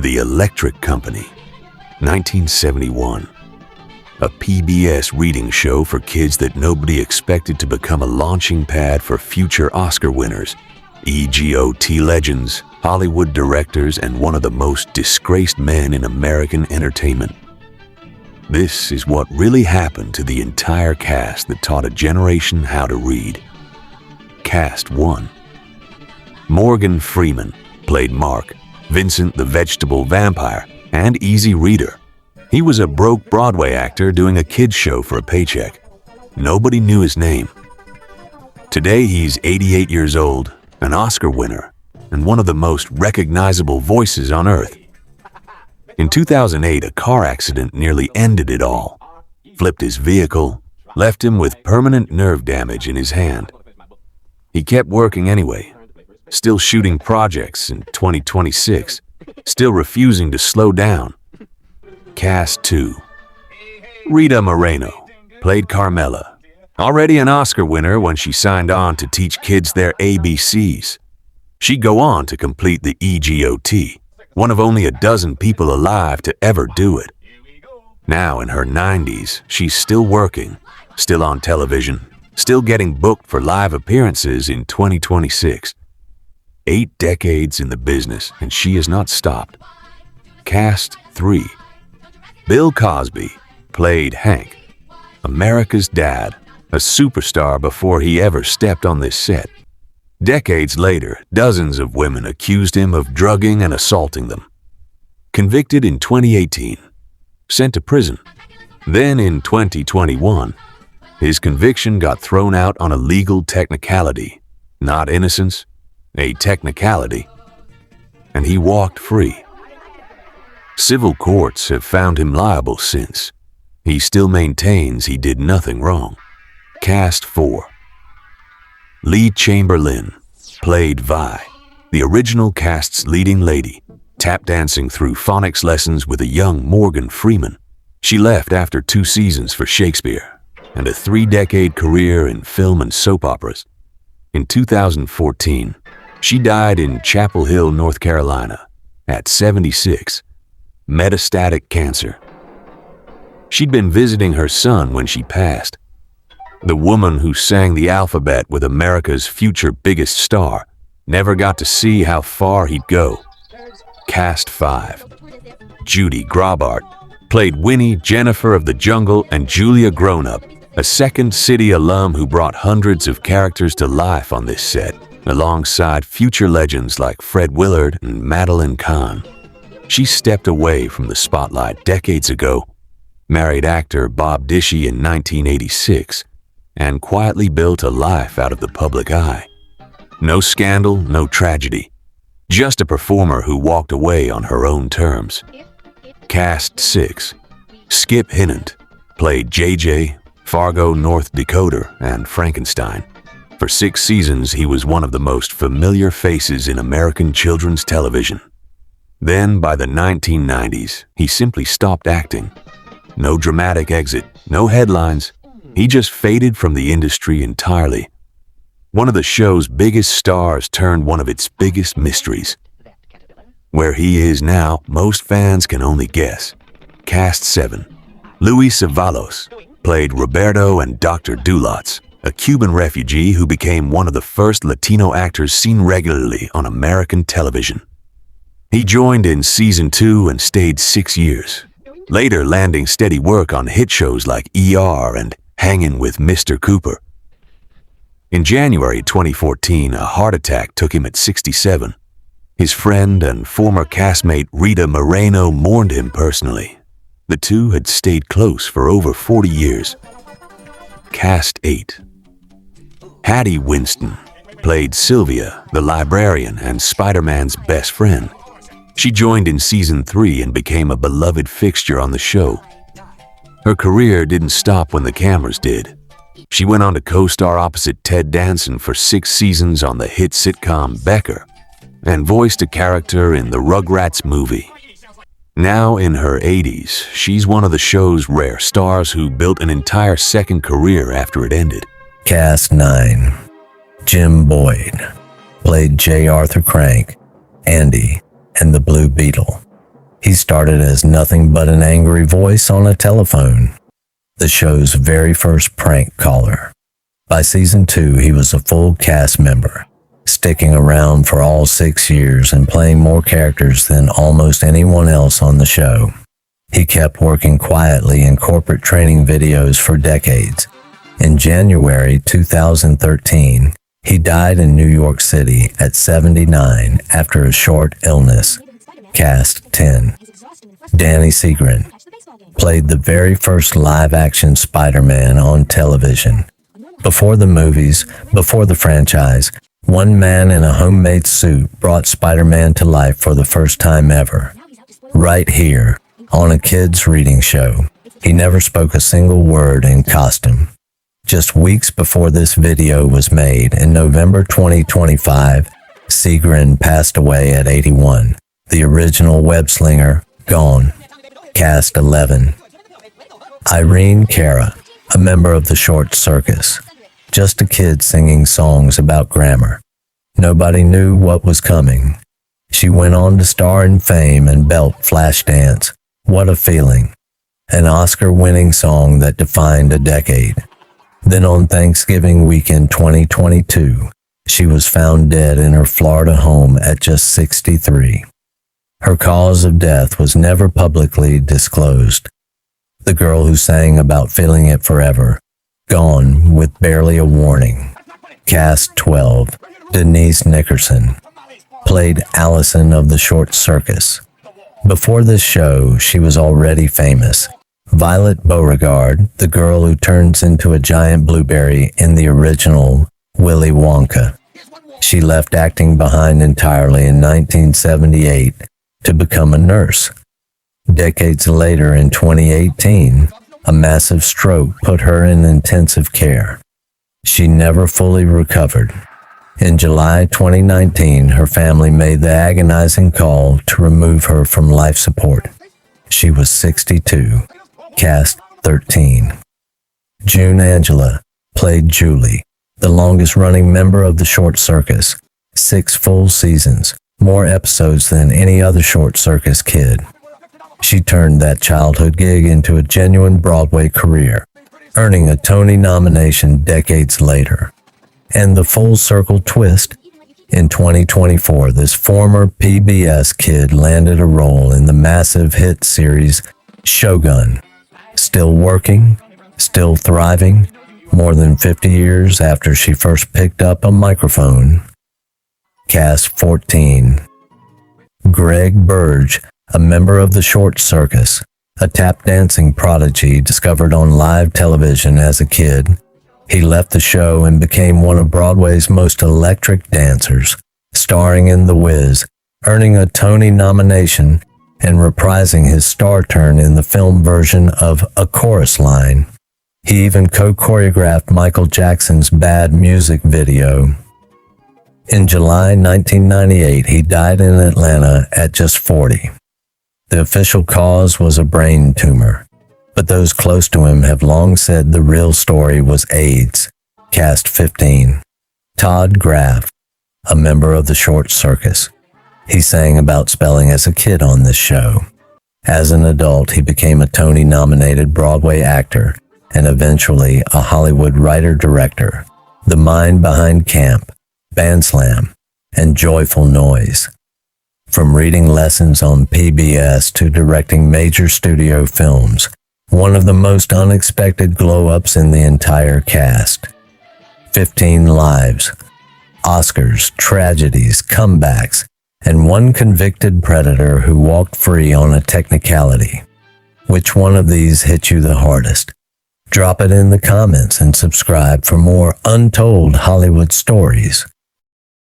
The Electric Company, 1971. A PBS reading show for kids that nobody expected to become a launching pad for future Oscar winners, EGOT legends, Hollywood directors, and one of the most disgraced men in American entertainment. This is what really happened to the entire cast that taught a generation how to read. Cast 1. Morgan Freeman played Mark, Vincent the Vegetable Vampire, and Easy Reader. He was a broke Broadway actor doing a kids show for a paycheck. Nobody knew his name. Today he's 88 years old, an Oscar winner, and one of the most recognizable voices on earth. In 2008, a car accident nearly ended it all. Flipped his vehicle, left him with permanent nerve damage in his hand. He kept working anyway, still shooting projects in 2026, still refusing to slow down. Cast 2. Rita Moreno played Carmela, already an Oscar winner when she signed on to teach kids their ABCs. She'd go on to complete the EGOT, one of only a dozen people alive to ever do it. Now in her 90s, she's still working, still on television, still getting booked for live appearances in 2026. 8 decades in the business, and she has not stopped. Cast 3. Bill Cosby played Hank, America's dad, a superstar before he ever stepped on this set. Decades later, dozens of women accused him of drugging and assaulting them. Convicted in 2018, sent to prison. Then in 2021, his conviction got thrown out on a legal technicality, not innocence, a technicality, and he walked free. Civil courts have found him liable since. He still maintains he did nothing wrong. Cast 4. Lee Chamberlain played Vi, the original cast's leading lady, tap dancing through phonics lessons with a young Morgan Freeman. She left after 2 seasons for Shakespeare and a 3-decade career in film and soap operas. In 2014, she died in Chapel Hill, North Carolina, at 76, metastatic cancer. She'd been visiting her son when she passed. The woman who sang the alphabet with America's future biggest star never got to see how far he'd go. Cast 5. Judy Grabart played Winnie, Jennifer of the Jungle, and Julia Grownup, a Second City alum who brought hundreds of characters to life on this set, alongside future legends like Fred Willard and Madeline Kahn. She stepped away from the spotlight decades ago, married actor Bob Dishy in 1986, and quietly built a life out of the public eye. No scandal, no tragedy. Just a performer who walked away on her own terms. Cast 6. Skip Hinnant played JJ, Fargo, North Dakota, and Frankenstein. For 6 seasons, he was one of the most familiar faces in American children's television. Then, by the 1990s, he simply stopped acting. No dramatic exit, no headlines. He just faded from the industry entirely. One of the show's biggest stars turned one of its biggest mysteries. Where he is now, most fans can only guess. Cast 7. Luis Avalos played Roberto and Dr. Dulotz, a Cuban refugee who became one of the first Latino actors seen regularly on American television. He joined in season 2 and stayed 6 years, later landing steady work on hit shows like ER and Hangin' with Mr. Cooper. In January 2014, a heart attack took him at 67. His friend and former castmate Rita Moreno mourned him personally. The two had stayed close for over 40 years. Cast 8. Hattie Winston played Sylvia, the librarian and Spider-Man's best friend. She joined in season 3 and became a beloved fixture on the show. Her career didn't stop when the cameras did. She went on to co-star opposite Ted Danson for 6 seasons on the hit sitcom Becker, and voiced a character in the Rugrats movie. Now in her 80s, she's one of the show's rare stars who built an entire second career after it ended. Cast 9. Jim Boyd played J. Arthur Crank, Andy, and the Blue Beetle. He started as nothing but an angry voice on a telephone, the show's very first prank caller. By season 2, he was a full cast member, sticking around for all 6 years and playing more characters than almost anyone else on the show. He kept working quietly in corporate training videos for decades. In January 2013, he died in New York City at 79 after a short illness. Cast 10. Danny Seagren played the very first live-action Spider-Man on television. Before the movies, before the franchise, one man in a homemade suit brought Spider-Man to life for the first time ever. Right here, on a kid's reading show. He never spoke a single word in costume. Just weeks before this video was made, in November 2025, Seagren passed away at 81. The original web-slinger, gone. Cast 11. Irene Cara, a member of the short Circus. Just a kid singing songs about grammar. Nobody knew what was coming. She went on to star in Fame and belt Flashdance. What a Feeling. An Oscar-winning song that defined a decade. Then on Thanksgiving weekend 2022, she was found dead in her Florida home at just 63. Her cause of death was never publicly disclosed. The girl who sang about feeling it forever, gone with barely a warning. Cast 12. Denise Nickerson played Allison of the short Circus. Before this show, she was already famous. Violet Beauregard, the girl who turns into a giant blueberry in the original Willy Wonka. She left acting behind entirely in 1978 to become a nurse. Decades later, in 2018, a massive stroke put her in intensive care. She never fully recovered. In July 2019, her family made the agonizing call to remove her from life support. She was 62. Cast 13. June Angela played Julie, the longest-running member of the short Circus. 6 full seasons, more episodes than any other short Circus kid. She turned that childhood gig into a genuine Broadway career, earning a Tony nomination decades later. And the full circle twist, in 2024, this former PBS kid landed a role in the massive hit series Shogun. Still working, still thriving, more than 50 years after she first picked up a microphone. Cast 14. Greg Burge, a member of the short Circus, a tap dancing prodigy discovered on live television as a kid. He left the show and became one of Broadway's most electric dancers, starring in The Wiz, earning a Tony nomination and reprising his star turn in the film version of A Chorus Line. He even co-choreographed Michael Jackson's Bad Music video. In July 1998, he died in Atlanta at just 40. The official cause was a brain tumor, but those close to him have long said the real story was AIDS. Cast 15. Todd Graff, a member of the short Circus. He sang about spelling as a kid on this show. As an adult, he became a Tony-nominated Broadway actor and eventually a Hollywood writer-director, the mind behind Camp, Bandslam, and Joyful Noise. From reading lessons on PBS to directing major studio films, one of the most unexpected glow-ups in the entire cast. 15 lives, Oscars, tragedies, comebacks, and one convicted predator who walked free on a technicality. Which one of these hit you the hardest? Drop it in the comments and subscribe for more untold Hollywood stories.